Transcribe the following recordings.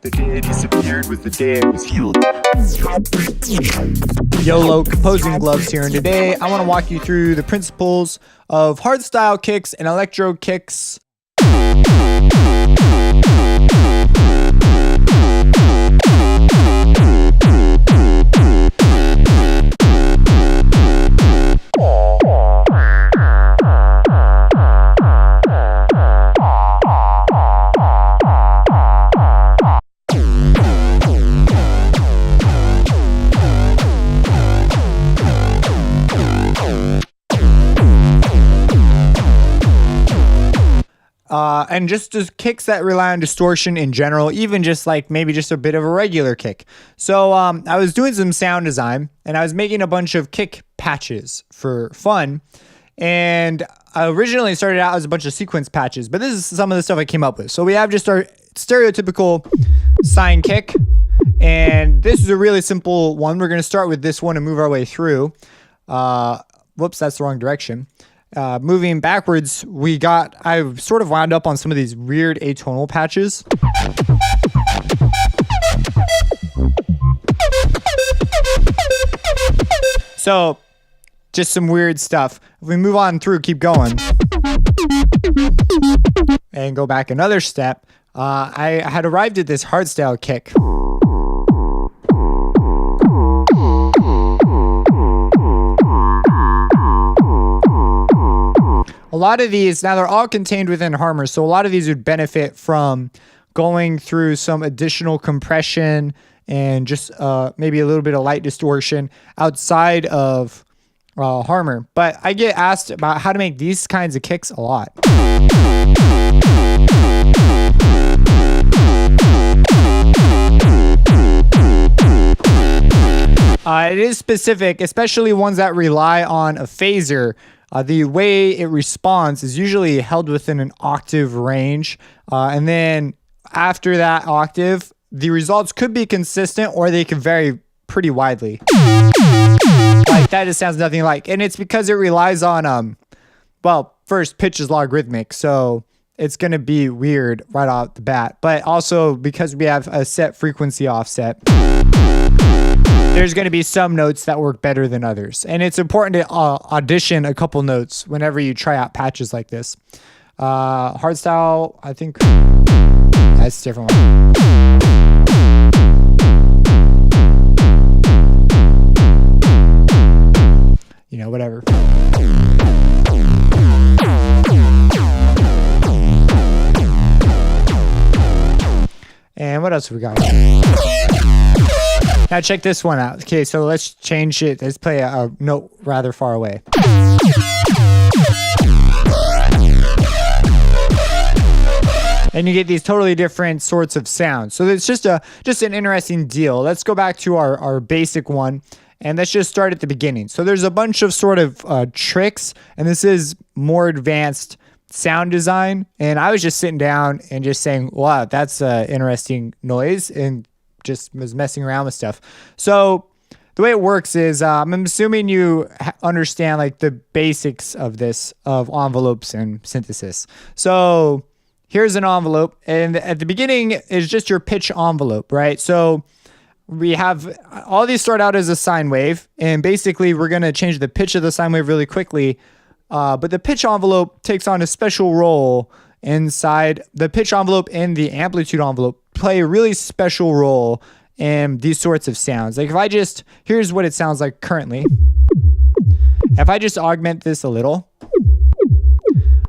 The day it disappeared was the day it was healed. YOLO Composing Gloves here, and today I want to walk you through the principles of hardstyle kicks and electro kicks. And just kicks that rely on distortion in general, even just like maybe just a bit of a regular kick. So I was doing some sound design and I was making a bunch of kick patches for fun. And I originally started out as a bunch of sequence patches, but this is some of the stuff I came up with. So we have just our stereotypical sine kick. And this is a really simple one. We're going to start with this one and move our way through. Whoops, that's the wrong direction. Moving backwards, I sort of wound up on some of these weird atonal patches. So, just some weird stuff. If we move on through, keep going, and go back another step, I had arrived at this hardstyle kick. A lot of these, now they're all contained within harmor, so a lot of these would benefit from going through some additional compression and just maybe a little bit of light distortion outside of harmor. But I get asked about how to make these kinds of kicks a lot. It is specific, especially ones that rely on a phaser. The way it responds is usually held within an octave range. And then after that octave, the results could be consistent or they can vary pretty widely. Like that just sounds nothing like. And it's because it relies on, well, first pitch is logarithmic. So it's going to be weird right off the bat. But also because we have a set frequency offset, there's going to be some notes that work better than others. And it's important to audition a couple notes whenever you try out patches like this. Hardstyle, I think that's a different one. You know, whatever. And what else have we got? Now check this one out. Okay, so let's change it. Let's play a note rather far away. And you get these totally different sorts of sounds. So it's just an interesting deal. Let's go back to our basic one, and let's just start at the beginning. So there's a bunch of sort of tricks, and this is more advanced sound design. And I was just sitting down and just saying, wow, that's an interesting noise, and just was messing around with stuff. So the way it works is I'm assuming you understand like the basics of this, of envelopes and synthesis. So here's an envelope, and at the beginning is just your pitch envelope, right? So we have all these start out as a sine wave, and basically we're going to change the pitch of the sine wave really quickly. But the pitch envelope takes on a special role inside the pitch envelope, and the amplitude envelope play a really special role in these sorts of sounds. Like here's what it sounds like currently. If I just augment this a little,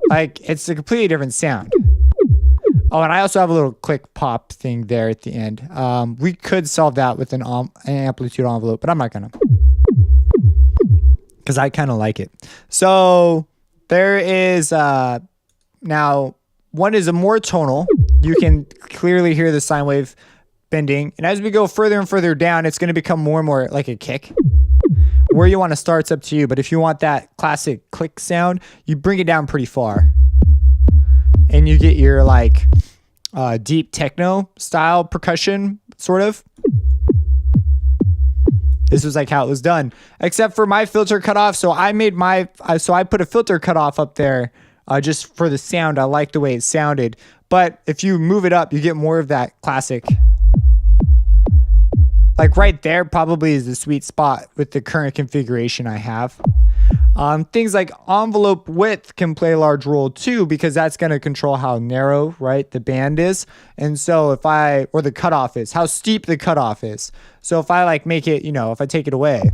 like it's a completely different sound. Oh, and I also have a little click pop thing there at the end. We could solve that with an amplitude envelope, but I'm not gonna, because I kind of like it. So there is now one is a more tonal. You can clearly hear the sine wave bending. And as we go further and further down, it's going to become more and more like a kick. Where you want to start, it's up to you. But if you want that classic click sound, you bring it down pretty far. And you get your like deep techno style percussion, sort of. This was like how it was done. Except for my filter cutoff. So I put a filter cutoff up there just for the sound. I like the way it sounded. But if you move it up, you get more of that classic like right there probably is the sweet spot with the current configuration I have. Things like envelope width can play a large role too, because that's going to control how narrow, right, the band is. And so or the cutoff is, how steep the cutoff is. So if I like make it, if I take it away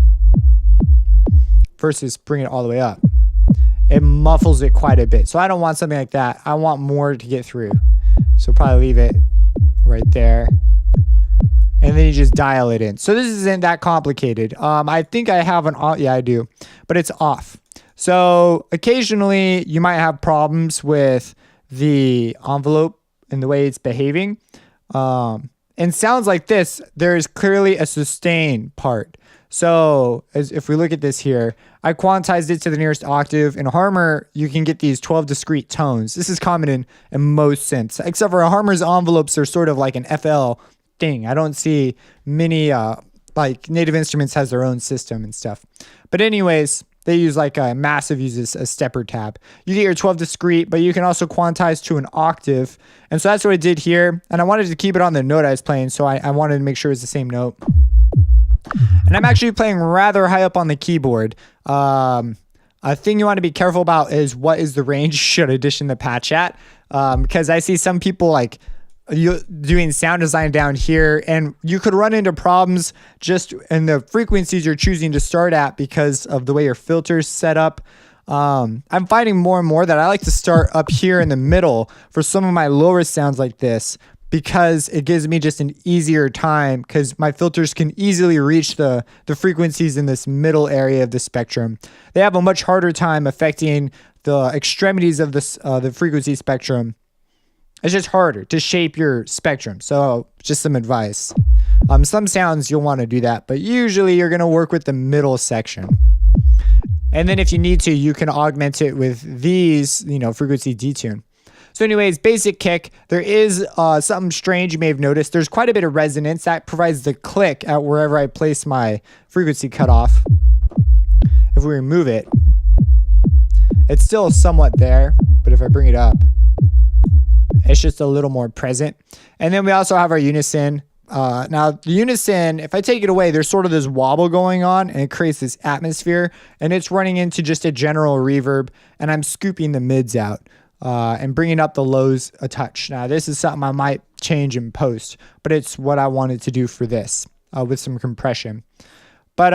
versus bring it all the way up, it muffles it quite a bit. So I don't want something like that. I want more to get through. So probably leave it right there. And then you just dial it in. So this isn't that complicated. I think I have an off. Yeah, I do. But it's off. So occasionally you might have problems with the envelope and the way it's behaving. And sounds like this, there is clearly a sustain part. So if we look at this here, I quantized it to the nearest octave. In harmor, you can get these 12 discrete tones. This is common in most synths, except for harmor's envelopes are sort of like an FL thing. I don't see many, like Native Instruments has their own system and stuff. But anyways, they use like Massive uses a stepper tab. You get your 12 discrete, but you can also quantize to an octave. And so that's what I did here. And I wanted to keep it on the note I was playing. So I wanted to make sure it's the same note. And I'm actually playing rather high up on the keyboard. A thing you want to be careful about is what is the range you should audition the patch at. Because I see some people like doing sound design down here, and you could run into problems just in the frequencies you're choosing to start at because of the way your filter's set up. I'm finding more and more that I like to start up here in the middle for some of my lower sounds like this, because it gives me just an easier time, because my filters can easily reach the frequencies in this middle area of the spectrum. They have a much harder time affecting the extremities of this the frequency spectrum. It's just harder to shape your spectrum. So just some advice. Some sounds you'll want to do that, but usually you're going to work with the middle section. And then if you need to, you can augment it with these, frequency detune. So anyways, basic kick. There is something strange you may have noticed. There's quite a bit of resonance that provides the click at wherever I place my frequency cutoff. If we remove it, it's still somewhat there, but if I bring it up, it's just a little more present. And then we also have our unison. Now the unison, if I take it away, there's sort of this wobble going on and it creates this atmosphere, and it's running into just a general reverb, and I'm scooping the mids out and bringing up the lows a touch. Now this is something I might change in post, but it's what I wanted to do for this with some compression. But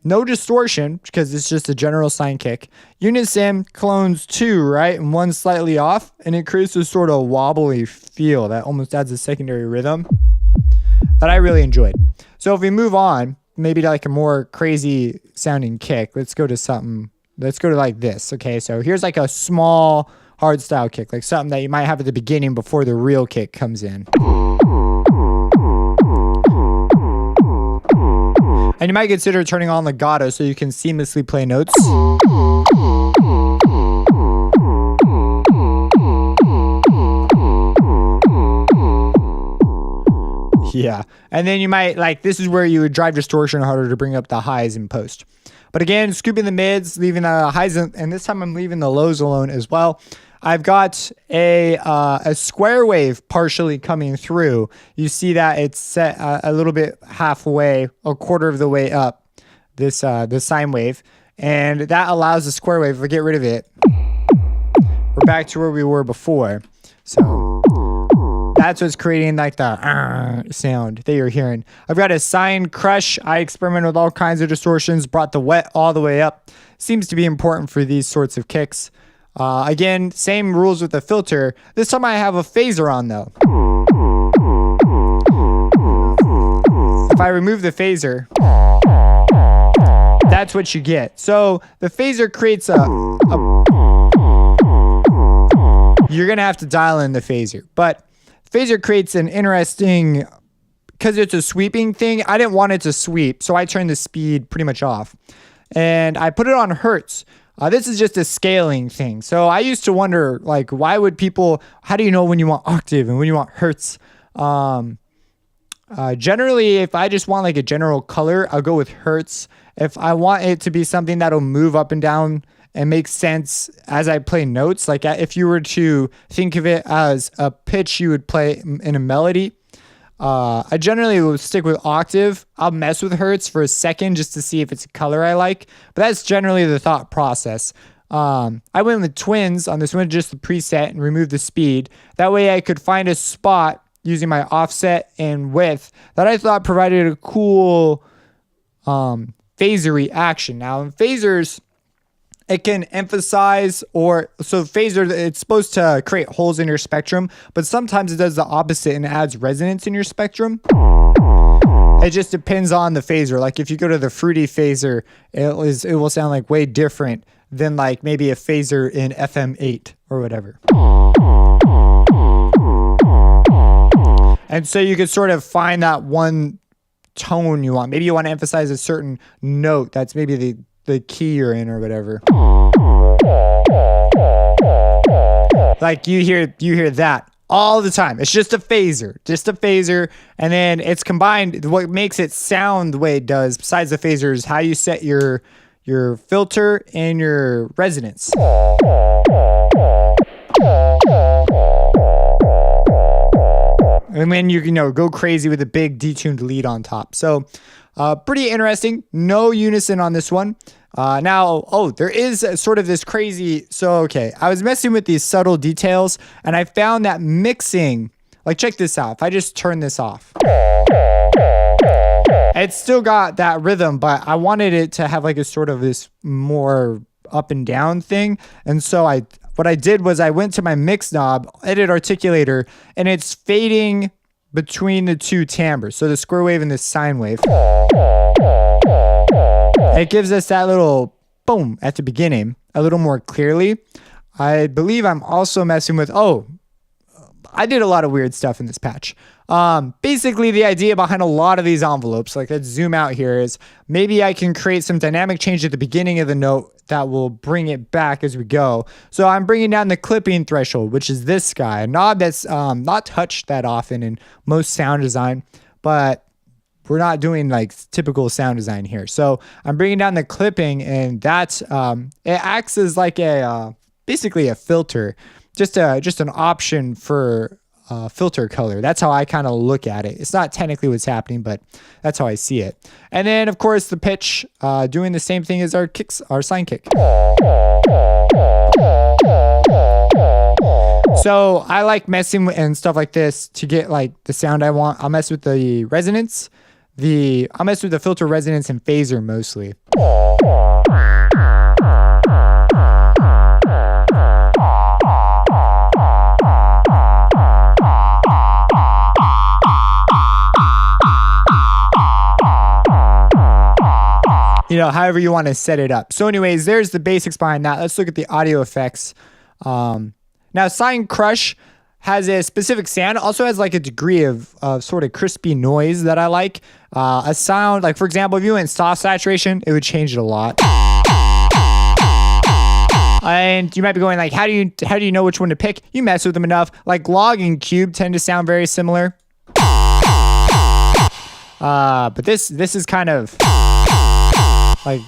no distortion, because it's just a general sine kick. Unison clones 2, right? And 1 slightly off, and it creates this sort of wobbly feel that almost adds a secondary rhythm that I really enjoyed. So if we move on, maybe to like a more crazy sounding kick, let's go to like this. Okay, so here's like a small hardstyle kick, like something that you might have at the beginning before the real kick comes in. And you might consider turning on legato so you can seamlessly play notes. Yeah. And then you might, this is where you would drive distortion harder to bring up the highs in post. But again, scooping the mids, leaving the highs, and this time I'm leaving the lows alone as well. I've got a square wave partially coming through. You see that it's set a little bit halfway, a quarter of the way up, this sine wave. And that allows the square wave, if I get rid of it, we're back to where we were before. So that's what's creating like the sound that you're hearing. I've got a sine crush. I experimented with all kinds of distortions, brought the wet all the way up. Seems to be important for these sorts of kicks. Again, same rules with the filter. This time I have a phaser on though. If I remove the phaser, that's what you get. So the phaser creates you're going to have to dial in the phaser. But phaser creates an interesting, because it's a sweeping thing, I didn't want it to sweep, so I turned the speed pretty much off. And I put it on hertz. This is just a scaling thing. So I used to wonder, why would people, how do you know when you want octave and when you want hertz? Generally, if I just want a general color, I'll go with hertz. If I want it to be something that'll move up and down and make sense as I play notes, if you were to think of it as a pitch you would play in a melody, I generally will stick with octave. I'll mess with hertz for a second just to see if it's a color I like, but that's generally the thought process. I went with twins on this one, just the preset, and removed the speed. That way I could find a spot using my offset and width that I thought provided a cool phaser reaction. Now in phasers, it can emphasize phaser, it's supposed to create holes in your spectrum, but sometimes it does the opposite and adds resonance in your spectrum. It just depends on the phaser. Like if you go to the fruity phaser, it will sound like way different than like maybe a phaser in FM8 or whatever. And so you could sort of find that one tone you want. Maybe you want to emphasize a certain note that's maybe the key you're in or whatever. Like you hear that all the time. It's just a phaser, and then it's combined. What makes it sound the way it does, besides the phaser, is how you set your filter and your resonance. And then you go crazy with a big detuned lead on top. So pretty interesting. No unison on this one. There is sort of this crazy. So, okay, I was messing with these subtle details and I found that mixing, like check this out. If I just turn this off, it's still got that rhythm, but I wanted it to have like a sort of this more up and down thing. And so what I did was I went to my mix knob, edit articulator, and it's fading between the two timbres. So the square wave and the sine wave. It gives us that little boom at the beginning a little more clearly. I believe I'm also messing with, I did a lot of weird stuff in this patch. Basically the idea behind a lot of these envelopes, like let's zoom out here, is maybe I can create some dynamic change at the beginning of the note that will bring it back as we go. So I'm bringing down the clipping threshold, which is this guy, a knob that's not touched that often in most sound design, but we're not doing like typical sound design here. So I'm bringing down the clipping, and that's it acts as like basically a filter, just an option for filter color. That's how I kind of look at it. It's not technically what's happening, but that's how I see it. And then of course the pitch, doing the same thing as our sine kick. So I like messing with and stuff like this to get like the sound I want. I'll mess with the resonance. I'll mess with the filter, resonance, and phaser mostly. However you want to set it up. So anyways, there's the basics behind that. Let's look at the audio effects. Now Sine Crush has a specific sound, also has like a degree of sort of crispy noise that I like. A sound, like for example, if you went soft saturation, it would change it a lot. And you might be going like, how do you know which one to pick? You mess with them enough. Like log and cube tend to sound very similar. But this is kind of like,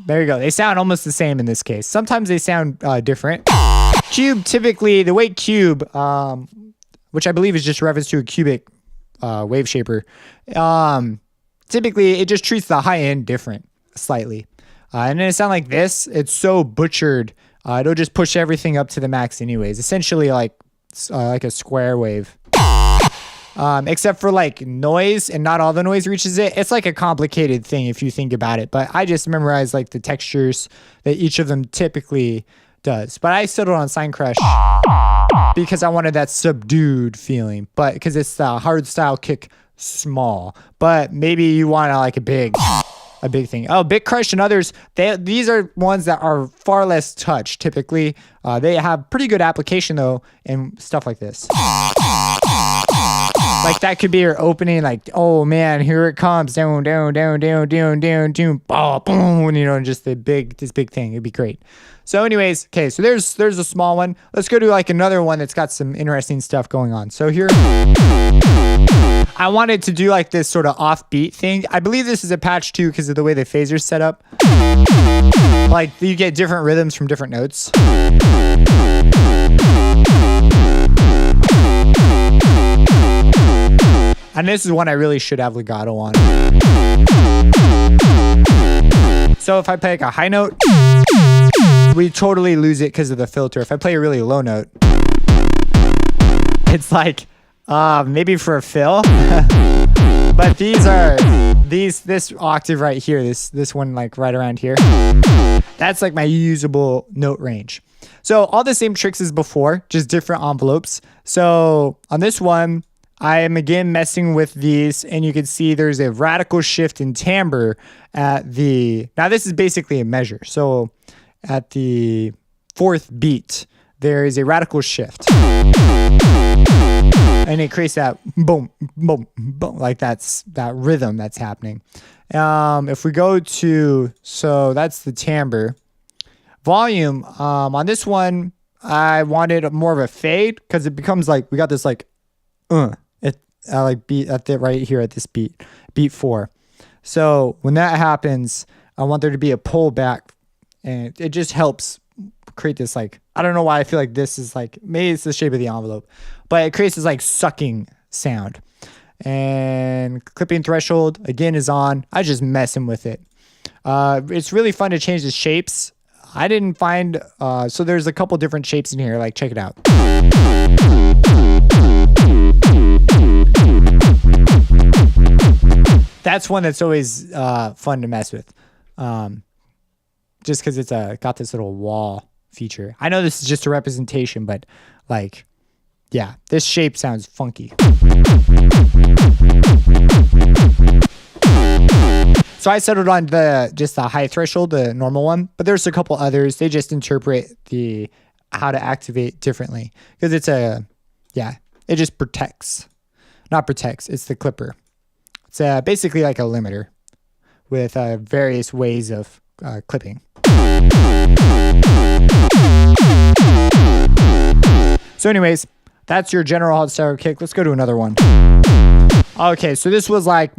there you go. They sound almost the same in this case. Sometimes they sound different. Cube, typically, the way cube, which I believe is just reference to a cubic wave shaper, typically it just treats the high end different, slightly. And then it sounds like this. It's so butchered. It'll just push everything up to the max anyways. Essentially like a square wave. Except for like noise, and not all the noise reaches it. It's like a complicated thing if you think about it, but I just memorized like the textures that each of them typically does. But I settled on Sine Crush because I wanted that subdued feeling, but because it's the hardstyle kick small, but maybe you want like a big thing. Oh, Bit Crush and others, these are ones that are far less touch typically. They have pretty good application though in stuff like this. Like that could be your opening, like, oh man, here it comes, down, down, down, down, down, down, down, boom, just this big thing. It'd be great. So anyways, okay, so there's a small one. Let's go to like another one that's got some interesting stuff going on. So here, I wanted to do like this sort of offbeat thing. I believe this is a patch too because of the way the phaser's set up. Like you get different rhythms from different notes. And this is one I really should have legato on. So if I play like a high note, we totally lose it because of the filter. If I play a really low note, it's like maybe for a fill. But this octave right here, this one like right around here, that's like my usable note range. So all the same tricks as before, just different envelopes. So on this one, I am again messing with these, and you can see there's a radical shift in timbre at the, now this is basically a measure. So at the fourth beat, there is a radical shift. And it creates that boom, boom, boom, like that rhythm that's happening. If we go to, so that's the timbre. Volume, on this one, I wanted more of a fade because it becomes like, we got this like, like beat at the right here at this beat 4. So when that happens, I want there to be a pullback, and it just helps create this like, I don't know why I feel like this is like, maybe it's the shape of the envelope, but it creates this like sucking sound. And clipping threshold again is on. I just messing with it. It's really fun to change the shapes. I didn't find, so there's a couple different shapes in here, like check it out. That's one that's always fun to mess with, just because it's got this little wall feature. I know this is just a representation, but like, yeah, this shape sounds funky. So I settled on just the high threshold, the normal one, but there's a couple others. They just interpret how to activate differently because it's it just protects. Not protects, it's the clipper. It's basically like a limiter with various ways of clipping. So anyways, that's your general hardstyle kick. Let's go to another one. Okay, so this was like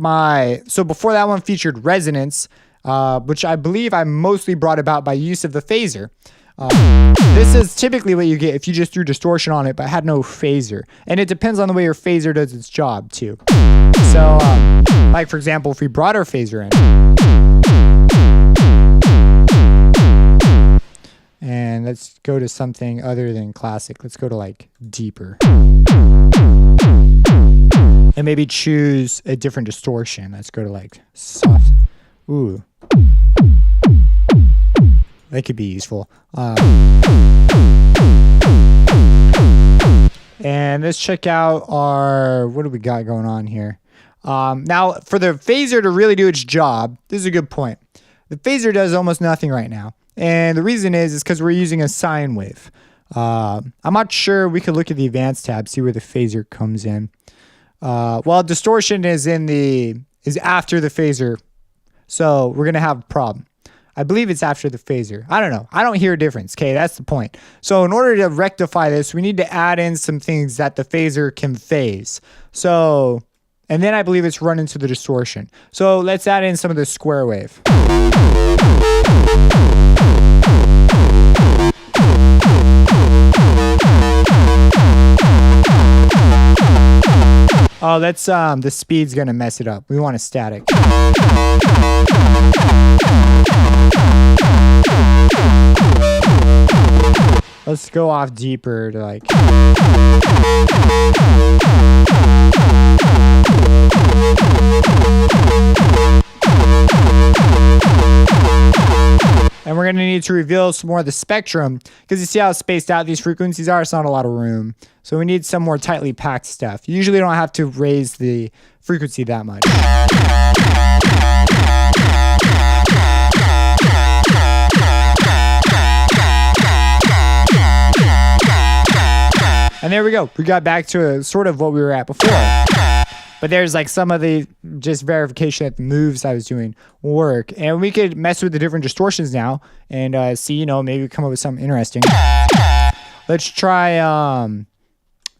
so before that one featured resonance, which I believe I mostly brought about by use of the phaser. This is typically what you get if you just threw distortion on it but had no phaser. And it depends on the way your phaser does its job too. So, like for example, if we brought our phaser in, and let's go to something other than classic. Let's go to like deeper. And maybe choose a different distortion. Let's go to like soft. Ooh. That could be useful. And let's check out what do we got going on here? Now, for the phaser to really do its job, this is a good point. The phaser does almost nothing right now. And the reason is because we're using a sine wave. I'm not sure. We could look at the advanced tab, see where the phaser comes in. Well, distortion is after the phaser. So we're going to have a problem. I believe it's after the phaser. I don't know. I don't hear a difference. Okay, that's the point. So in order to rectify this, we need to add in some things that the phaser can phase. So, and then I believe it's run into the distortion. So let's add in some of the square wave. Oh, that's the speed's gonna mess it up. We want a static. Let's go off deeper to like. And we're going to need to reveal some more of the spectrum because you see how spaced out these frequencies are? It's not a lot of room. So we need some more tightly packed stuff. You usually don't have to raise the frequency that much. And there we go. We got back to sort of what we were at before. But there's like some of the just verification that the moves I was doing work. And we could mess with the different distortions now and see, maybe come up with something interesting. Let's try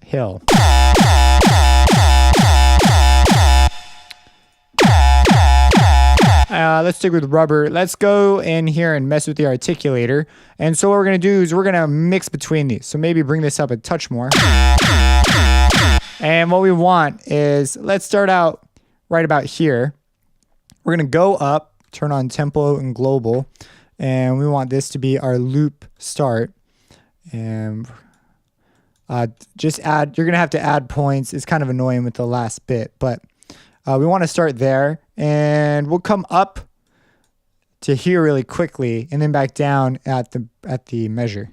hill. Let's stick with rubber. Let's go in here and mess with the articulator. And so what we're going to do is we're going to mix between these. So maybe bring this up a touch more. And what we want is, let's start out right about here. We're going to go up, turn on tempo and global, and we want this to be our loop start. And just add, you're going to have to add points. It's kind of annoying with the last bit, but we want to start there, and we'll come up to here really quickly and then back down at the measure.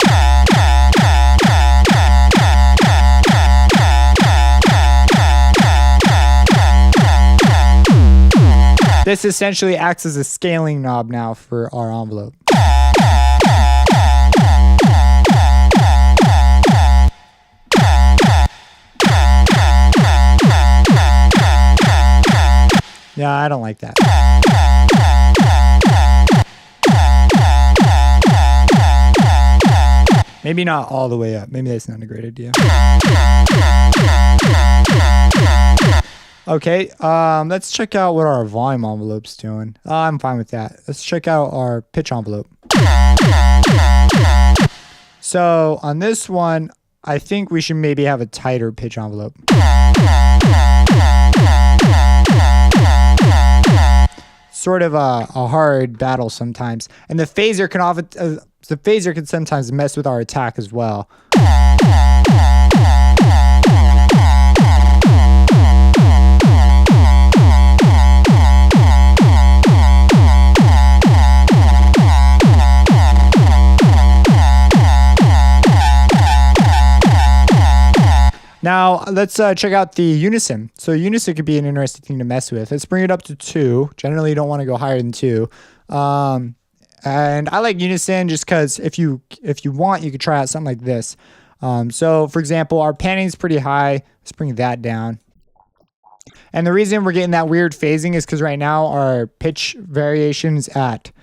This essentially acts as a scaling knob now for our envelope. Yeah, I don't like that. Maybe not all the way up. Maybe that's not a great idea. Okay, let's check out what our volume envelope's doing. I'm fine with that. Let's check out our pitch envelope. So on this one, I think we should maybe have a tighter pitch envelope. Sort of a hard battle sometimes, and the phaser can sometimes mess with our attack as well. Now, let's check out the unison. So unison could be an interesting thing to mess with. Let's bring it up to 2. Generally, you don't want to go higher than 2. And I like unison just because if you want, you could try out something like this. So, for example, our panning is pretty high. Let's bring that down. And the reason we're getting that weird phasing is because right now our pitch variation's at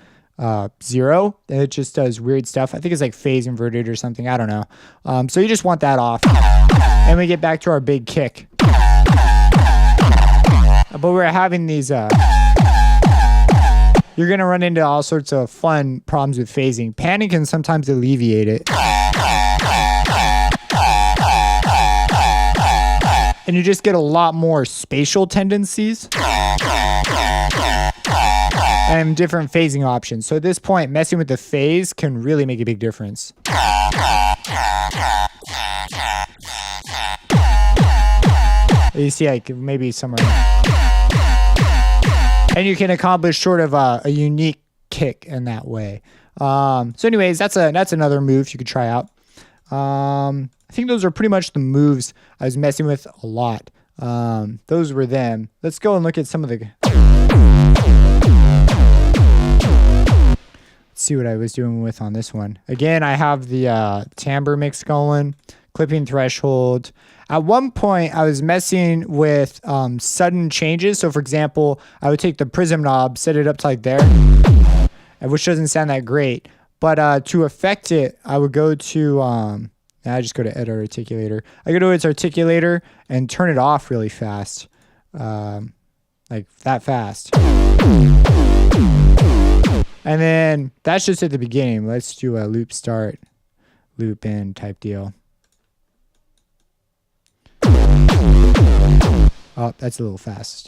0. It just does weird stuff. I think it's like phase inverted or something. I don't know. So you just want that off. And we get back to our big kick. But we're having these, you're going to run into all sorts of fun problems with phasing. Panning can sometimes alleviate it. And you just get a lot more spatial tendencies and different phasing options. So at this point, messing with the phase can really make a big difference. You see, like maybe somewhere, and you can accomplish sort of a unique kick in that way. So, anyways, that's another move you could try out. I think those are pretty much the moves I was messing with a lot. Those were them. Let's go and look at some of the. Let's see what I was doing with on this one. Again, I have the timbre mix going, clipping threshold. At one point, I was messing with sudden changes. So, for example, I would take the prism knob, set it up to like there, which doesn't sound that great. But to affect it, I would go to, I just go to edit articulator. I go to its articulator and turn it off really fast, like that fast. And then that's just at the beginning. Let's do a loop start, loop end type deal. Oh, that's a little fast.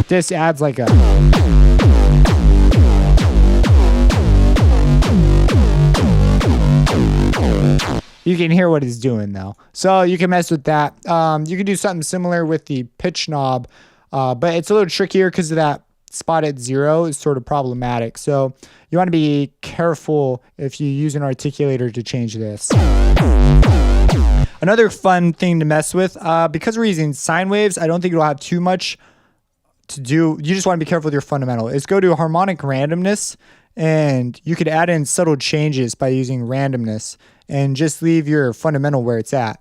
This adds like a... You can hear what it's doing though. So you can mess with that. You can do something similar with the pitch knob, but it's a little trickier because of that spot at 0 is sort of problematic. So you want to be careful if you use an articulator to change this. Another fun thing to mess with, because we're using sine waves, I don't think it'll have too much to do. You just want to be careful with your fundamental. Is go to harmonic randomness, and you could add in subtle changes by using randomness and just leave your fundamental where it's at.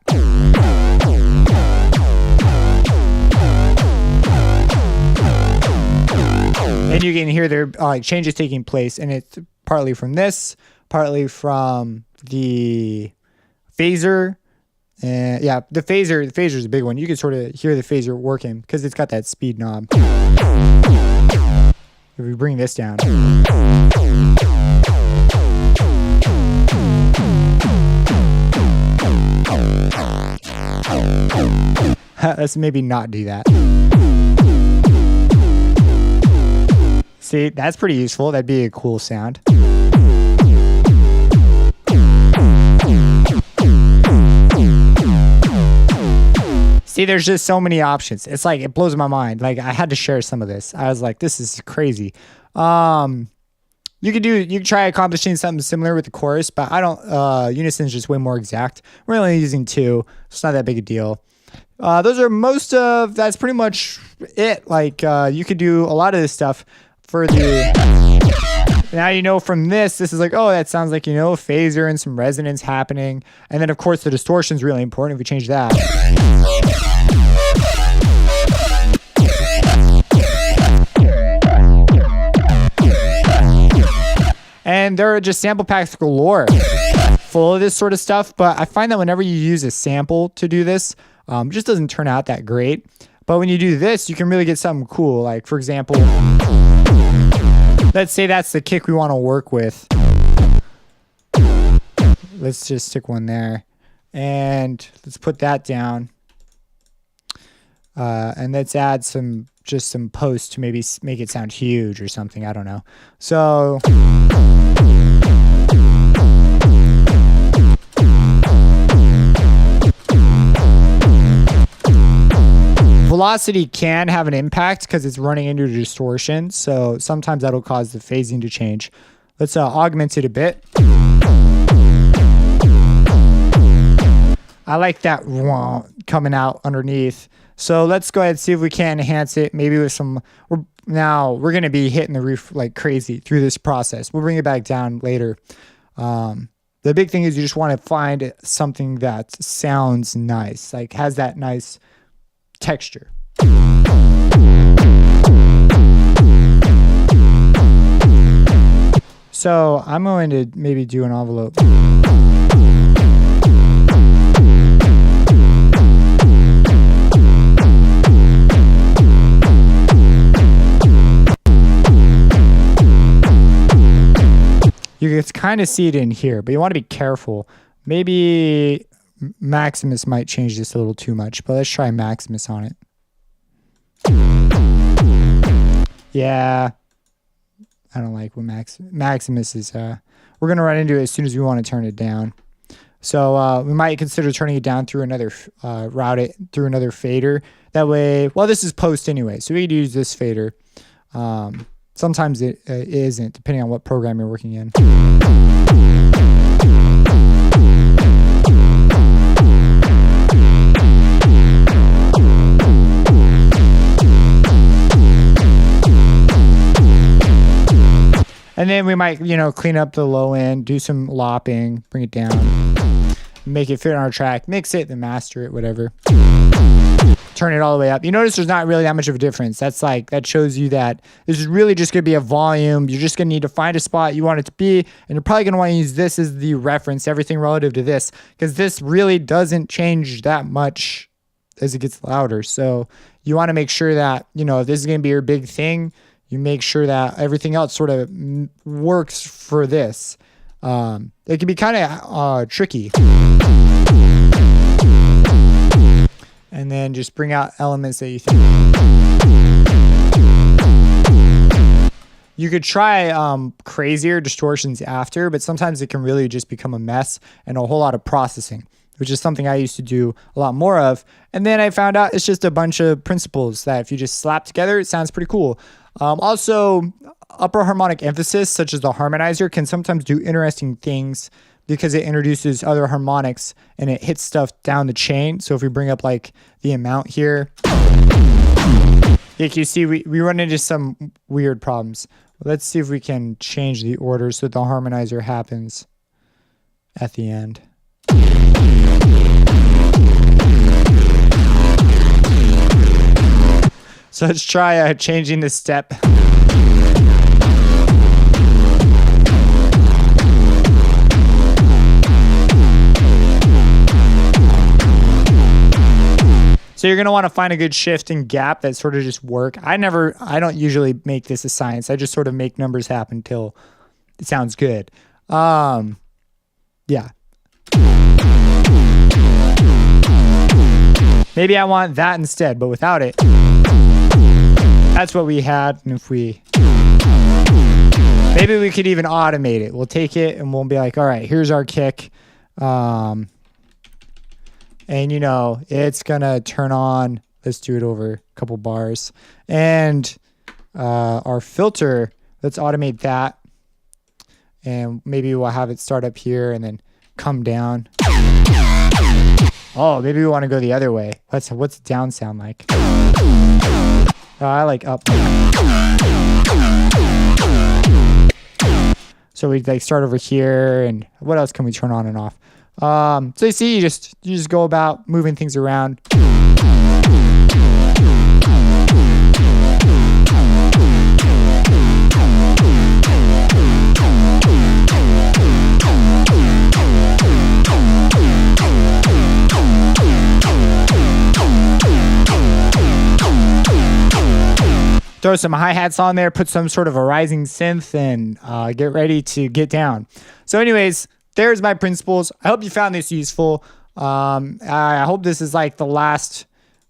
And you can hear there changes taking place, and it's partly from this, partly from the phaser. And yeah, the phaser is a big one. You can sort of hear the phaser working because it's got that speed knob. If we bring this down. Let's maybe not do that. See, that's pretty useful. That'd be a cool sound. See, there's just so many options. It's like, it blows my mind. Like, I had to share some of this. I was like, this is crazy. You could try accomplishing something similar with the chorus, but I don't, unison is just way more exact. We're only using 2, so it's not that big a deal. Those are that's pretty much it. Like, you could do a lot of this stuff for the, now you know from this is like, oh, that sounds like, a phaser and some resonance happening. And then of course the distortion is really important if we change that. And there are just sample packs galore full of this sort of stuff. But I find that whenever you use a sample to do this, it just doesn't turn out that great. But when you do this, you can really get something cool. Like, for example, let's say that's the kick we want to work with. Let's just stick one there. And let's put that down. And let's add some post to maybe make it sound huge or something. I don't know. So velocity can have an impact because it's running into a distortion. So sometimes that'll cause the phasing to change. Let's augment it a bit. I like that coming out underneath. So let's go ahead and see if we can enhance it. Maybe with some, now we're going to be hitting the roof like crazy through this process. We'll bring it back down later. The big thing is you just want to find something that sounds nice, like has that nice texture. So I'm going to maybe do an envelope. You can kind of see it in here, but you want to be careful. Maybe Maximus might change this a little too much, but let's try Maximus on it. Yeah, I don't like what Maximus is. We're going to run into it as soon as we want to turn it down. So we might consider turning it down through another, route it through another fader. That way, well, this is post anyway, so we could use this fader. Sometimes it isn't, depending on what program you're working in. And then we might, clean up the low end, do some lopping, bring it down, make it fit on our track, mix it, then master it, whatever. Turn it all the way up. You notice there's not really that much of a difference. That shows you that this is really just going to be a volume. You're just going to need to find a spot you want it to be, and you're probably going to want to use this as the reference, everything relative to this, because this really doesn't change that much as it gets louder. So you want to make sure that, if this is going to be your big thing, you make sure that everything else sort of works for this. It can be kind of tricky. And then just bring out elements that you think. You could try crazier distortions after, but sometimes it can really just become a mess and a whole lot of processing, which is something I used to do a lot more of. And then I found out it's just a bunch of principles that if you just slap together, it sounds pretty cool. Also, upper harmonic emphasis, such as the harmonizer, can sometimes do interesting things because it introduces other harmonics and it hits stuff down the chain. So if we bring up like the amount here, like you see, we run into some weird problems. Let's see if we can change the order so the harmonizer happens at the end. So let's try changing the step. So you're going to want to find a good shift and gap that sort of just work. I don't usually make this a science. I just sort of make numbers happen until it sounds good. Yeah. maybe I want that instead, but without it. That's what we had. And if we, maybe we could even automate it. We'll take it and we'll be like, all right, here's our kick. And you know, it's gonna turn on. Let's do it over a couple bars. And our filter, let's automate that. And maybe we'll have it start up here and then come down. Oh, maybe we want to go the other way. What's down sound like? I like up. So we like start over here, and what else can we turn on and off? So you see, you just go about moving things around. Throw some hi-hats on there, put some sort of a rising synth, and get ready to get down. So anyways, there's my principles. I hope you found this useful. I hope this is like the last,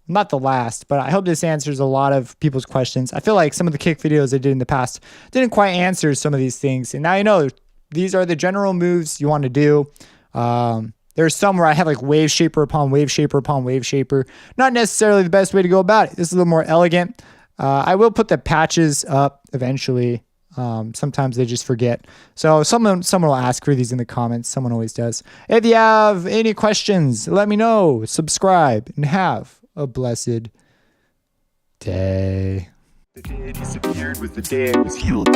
not the last, but I hope this answers a lot of people's questions. I feel like some of the kick videos I did in the past didn't quite answer some of these things. And now you know these are the general moves you want to do. There's some where I have like wave shaper upon wave shaper upon wave shaper. Not necessarily the best way to go about it. This is a little more elegant. I will put the patches up eventually. Sometimes they just forget. So someone will ask for these in the comments. Someone always does. If you have any questions, let me know. Subscribe and have a blessed day. The day disappeared with the day it was healed.